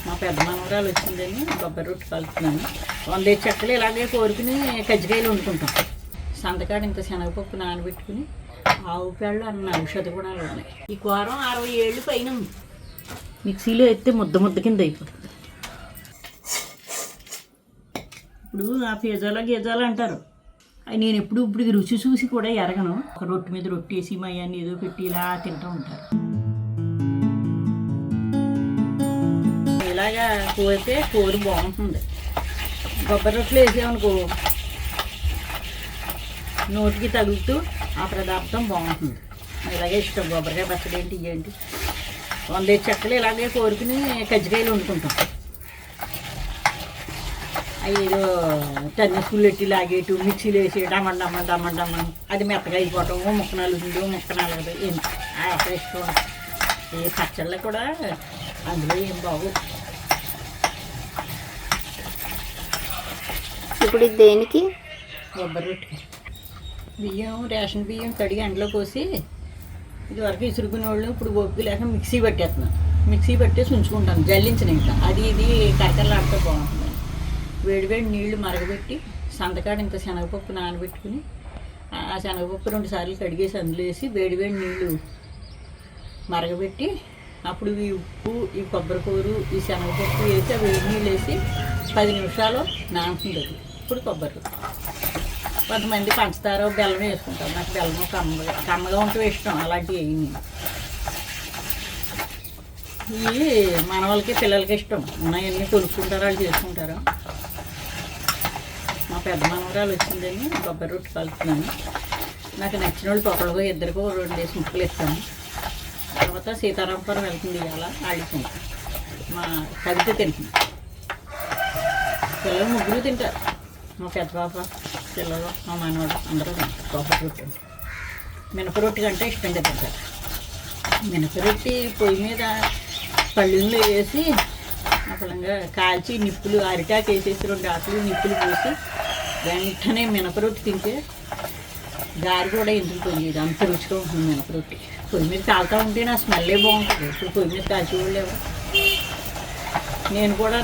మా పెద్ద మనవరాలు వచ్చిందని కొబ్బరి రొట్టె కలుపుతున్నాను. 100 చెక్కలు ఇలాగే కోరుకుని కజ్జికాయలు వండుకుంటాం. సంతకాడ ఇంత శనగపప్పు నానబెట్టుకుని ఆవు పేళ్ళు అన్న ఔషధ గుణాలు ఉన్నాయి. ఈ కూరం 60 ఏళ్ళు పైన ఉంది. మిక్సీలో ఎత్తే ముద్ద ముద్ద కింద అయిపోతుంది. ఇప్పుడు ఆ పిజ్జాలో గిజ్జాలు అంటారు. నేను ఇప్పుడు రుచి చూసి కూడా ఎరగను. ఒక రొట్టె మీద రొట్టె వేసి మయ్యాన్ని ఏదో పెట్టి ఇలా తింటూ ఉంటారు. ఇలాగా కోరితే కూర బాగుంటుంది. కొబ్బరి రొట్టెలు వేసామనుకో నోటికి తగులుతూ ఆ పదార్థం బాగుంటుంది. ఇలాగే ఇష్టం. కొబ్బరికాయ పచ్చడి ఏంటి ఇవేంటి 100 చెక్కలు ఇలాగే కోరుకుని కజ్జికాయలు వండుకుంటాం. అవి ఏదో టన్ని స్కూల్ ఎట్టి లాగేటు మిక్సీలో వేసి డమ్మని అది మెత్తగా అయిపోవటం. ముక్కనాలు ఉండు ముక్కనాలు ఏంటి అక్కడ ఇష్టం. ఏ పచ్చళ్ళు కూడా అందులో ఏం బాగు. ఇప్పుడు దేనికి? కొబ్బరి రొట్టెకి బియ్యం రేషన్ బియ్యం కడిగి ఎండలో పోసి ఇదివరకు ఇసురుకునే వాళ్ళు ఇప్పుడు ఓపిక లేక మిక్సీ పట్టేస్తున్నాను. మిక్సీ పట్టేసి ఉంచుకుంటాను. జల్లించిన ఇంకా అది ఇది కరకరలాడితే బాగుంటుంది. వేడివేడి నీళ్లు మరగబెట్టి సంతకాడ ఇంత శనగపప్పు నానబెట్టుకుని ఆ శనగపప్పు 2 సార్లు కడిగేసి అందులో వేసి వేడివేడి నీళ్లు మరగబెట్టి అప్పుడు ఈ ఉప్పు ఈ కొబ్బరికూరు ఈ శనగపప్పు వేసి ఆ వేడి నీళ్ళు వేసి 10 నిమిషాలు నానుతుంది. ఇప్పుడు కొబ్బరి. కొంతమంది పంచదార బెల్లం వేసుకుంటారు. నాకు బెల్లం కమ్మగా ఉంటే ఇష్టం. అలాంటివి వేయి. ఇవి మన వాళ్ళకి పిల్లలకి ఇష్టం. ఉన్నాయన్నీ కొనుక్కుంటారు, వాళ్ళు చేసుకుంటారు. మా పెద్ద మనవరాలు వచ్చిందని కొబ్బరి రొట్టె కలుపుతున్నాను. నాకు నచ్చిన వాళ్ళు ఒకళ్ళకో ఇద్దరికో 2 ముక్కలు ఇస్తాను. తర్వాత సీతారాంపురం వెళ్తుంది ఇవాళ ఆడుకుంటాం. మా కవిత తింటుంది. పిల్లలు 3 తింటారు. మా పెద్ద పాప పిల్లలు మా మనవాడు అందరూ తింటారు. కొబ్బరి రొట్టె అంటే మినపరొట్టె కంటే ఇష్టంగా తింటారు. మినపరొట్టె పొయ్యి మీద పళ్ళుల్లో వేసి అప్పలంగా కాల్చి నిప్పులు అరిటాకు వేసేసి 2 ఆకులు నిప్పులు పోసి వెంటనే మినపరొట్టె తింటే గారి కూడా ఎందుకు పోయేది. అంత రుచిగా ఉంటుంది మినపరొట్టె. పొయ్యి మీద కాలుతూ ఉంటే నా స్మెల్లే బాగుంటుంది. ఇప్పుడు పొయ్యి మీద కాల్చేవాళ్ళేవో. నేను కూడా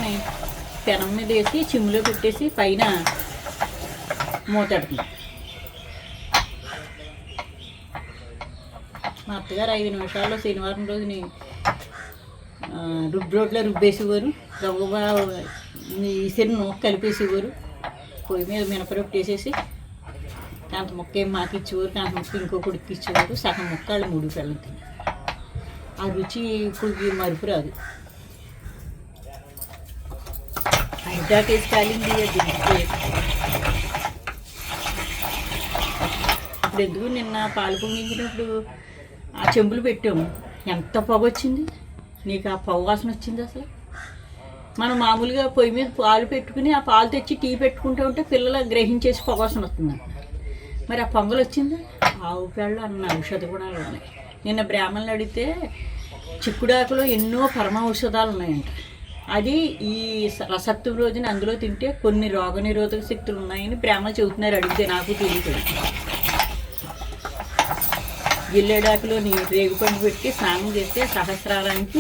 పెనం మీద వేసి చిమ్ములో పెట్టేసి పైన మూతడుతున్నాను. మా అత్తగారు 5 నిమిషాల్లో శనివారం రోజుని రోట్లో రుబ్బేసేవారు. గబగబా ఈసరి నూక కలిపేసేవారు. పొయ్యి మీద మినపరొట్టె వేసేసి కాంత ముక్క ఏం మాకు ఇచ్చేవారు. కాంత ముక్క ఇంకో కొడుకు ఇచ్చేవారు. సగం ముక్క వాళ్ళు 3 పిల్లలు తిన్నారు. ఆ రుచి ఇప్పుడు మరుపు రాదు. అరిటాకేసి కాలింది దించిపోయి. ఇప్పుడు ఎందుకు నిన్న పాలు పొంగించినప్పుడు ఆ చెంబులు పెట్టాము. ఎంత పొగ వచ్చింది. నీకు ఆ పొగ వాసన వచ్చింది. అసలు మనం మామూలుగా పొయ్యి మీద పాలు పెట్టుకుని ఆ పాలు తెచ్చి టీ పెట్టుకుంటూ ఉంటే పిల్లలు గ్రహించేసి పొగ వాసన వస్తుందంట. మరి ఆ పొంగలు వచ్చింది. ఆవు పేళ్ళు అన్న ఔషధ గుణాలు ఉన్నాయి. నిన్న బ్రాహ్మణులు అడిగితే చిక్కుడాకులో ఎన్నో పరమ ఔషధాలు ఉన్నాయంట. అది ఈ రసత్వం రోజున అందులో తింటే కొన్ని రోగనిరోధక శక్తులు ఉన్నాయని బ్రాహ్మణులు చెబుతున్నారు. అడిగితే నాకు తెలియదు. జిల్లేడాకులోని రేగుపండు పెట్టి స్నానం చేస్తే సహస్రారానికి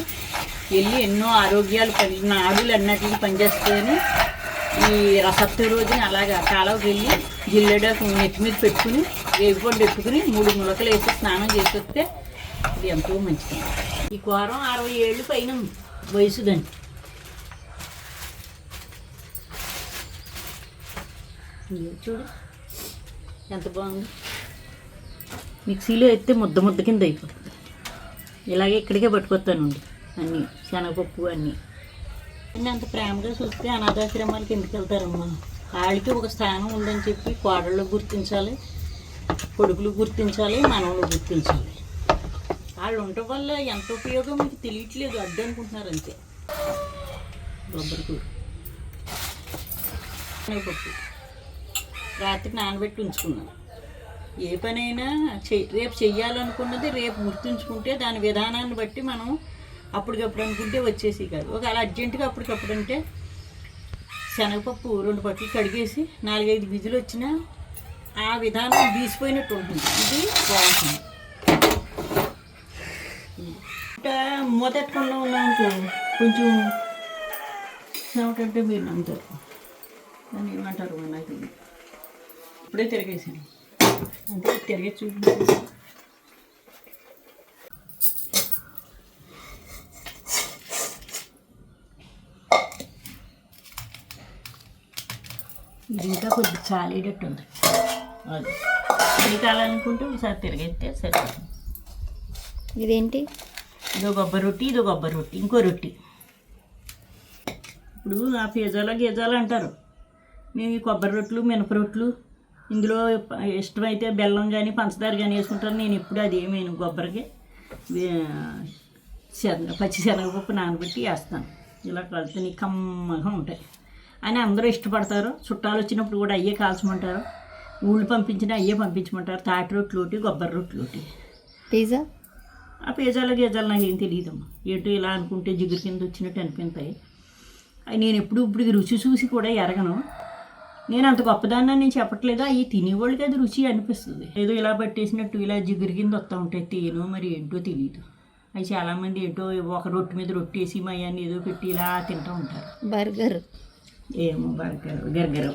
వెళ్ళి ఎన్నో ఆరోగ్యాలు నాడులు అన్నట్లు పనిచేస్తాయని ఈ రసత్వ రోజున అలాగా కాలువకి వెళ్ళి జిల్లేడాకు నెత్తి మీద పెట్టుకుని రేగుపండు పెట్టుకుని 3 ములకలు వేసి స్నానం చేసి వస్తే ఇది ఎంతో మంచిది. ఈ కూరం 60 ఏళ్ళు పైన వయసుదండి. చూడు ఎంత బాగుంది. మిక్సీలో ఎత్తే ముద్ద ముద్ద కింద అయిపోతుంది. ఇలాగే ఇక్కడికే పట్టుకొస్తానండి అన్నీ శనగపప్పు అన్నీ. అంత ప్రేమగా చూస్తే అనాథాశ్రమాలకి ఎందుకు వెళ్తారమ్మా? వాళ్ళకి ఒక స్థానం ఉందని చెప్పి కోడళ్ళు గుర్తించాలి, కొడుకులు గుర్తించాలి, మనవలు గుర్తించాలి. వాళ్ళు ఉండటం వల్ల ఎంత ఉపయోగం మీకు తెలియట్లేదు. అడ్డు అనుకుంటున్నారు అంతే. కొబ్బరికూర శనగపప్పు రాత్రి నానబెట్టి ఉంచుకున్నాను. ఏ పనైనా రేపు చెయ్యాలనుకున్నది రేపు గుర్తుంచుకుంటే దాని విధానాన్ని బట్టి మనం అప్పటికప్పుడు అనుకుంటే వచ్చేసి కాదు. ఒకవేళ అర్జెంటుగా అప్పటికప్పుడు అంటే శనగపప్పు 2 పట్లు కడిగేసి 4-5 విజులు వచ్చినా ఆ విధానం తీసిపోయినట్టు ఉంటుంది. ఇది బాగుంటుంది. మూతెట్టకుండా ఉన్నామనుకో కొంచెం ఏమిటంటే మీరు నమ్ముతారు, దాన్ని ఏమంటారు నాకు తెలియదు. ఇప్పుడే తిరిగేసాను, అంటే తిరిగే చూపించాను. ఇది ఇంకా కొద్దిగా చాలేటట్టు ఉంది. అది ఇది కావాలనుకుంటే ఒకసారి తిరిగేస్తే సరిపోతుంది. ఇదేంటి? ఇదో కొబ్బరి రొట్టి, ఇదో కొబ్బరి రొట్టి, ఇంకో రొట్టి. ఇప్పుడు ఆ పిజ్జాలో గీజాలు అంటారు, మేము ఈ కొబ్బరి రొట్లు, మినప రొట్లు, ఇందులో ఇష్టమైతే బెల్లం కానీ పంచదార కానీ వేసుకుంటాను. నేను ఎప్పుడు అది ఏమైనా కొబ్బరికి పచ్చి శనగపప్పు నానబెట్టి వేస్తాను. ఇలా కలిసి కమ్మగా ఉంటాయి అని అందరూ ఇష్టపడతారు. చుట్టాలు వచ్చినప్పుడు కూడా అయ్యే కాల్చమంటారు, ఊళ్ళు పంపించినా అయ్యే పంపించమంటారు. తాటి రొట్టెలోటి, కొబ్బరి రొట్టెలోటి. పిజ్జా ఆ పిజ్జాలు గీజాలు నాకు ఏం తెలియదమ్మా, ఏంటో ఇలా అనుకుంటే జిగురు కింద వచ్చినట్టు అనిపిస్తాయి. అవి నేను ఎప్పుడు ఇప్పుడు రుచి చూసి కూడా ఎరగను. నేను అంత గొప్పదాన్ని నేను చెప్పట్లేదు, అవి తినేవాళ్ళకి అది రుచి అనిపిస్తుంది. ఏదో ఇలా పట్టేసినట్టు ఇలా జిగురు కింద వస్తూ ఉంటాయి. తేనో మరి ఏంటో తెలియదు. అవి చాలామంది ఏంటో ఒక రొట్టె మీద రొట్టె వేసి మయాన్ని ఏదో పెట్టి ఇలా తింటూ ఉంటారు. బర్గర్ ఏమో బర్గర్ గర్గరు.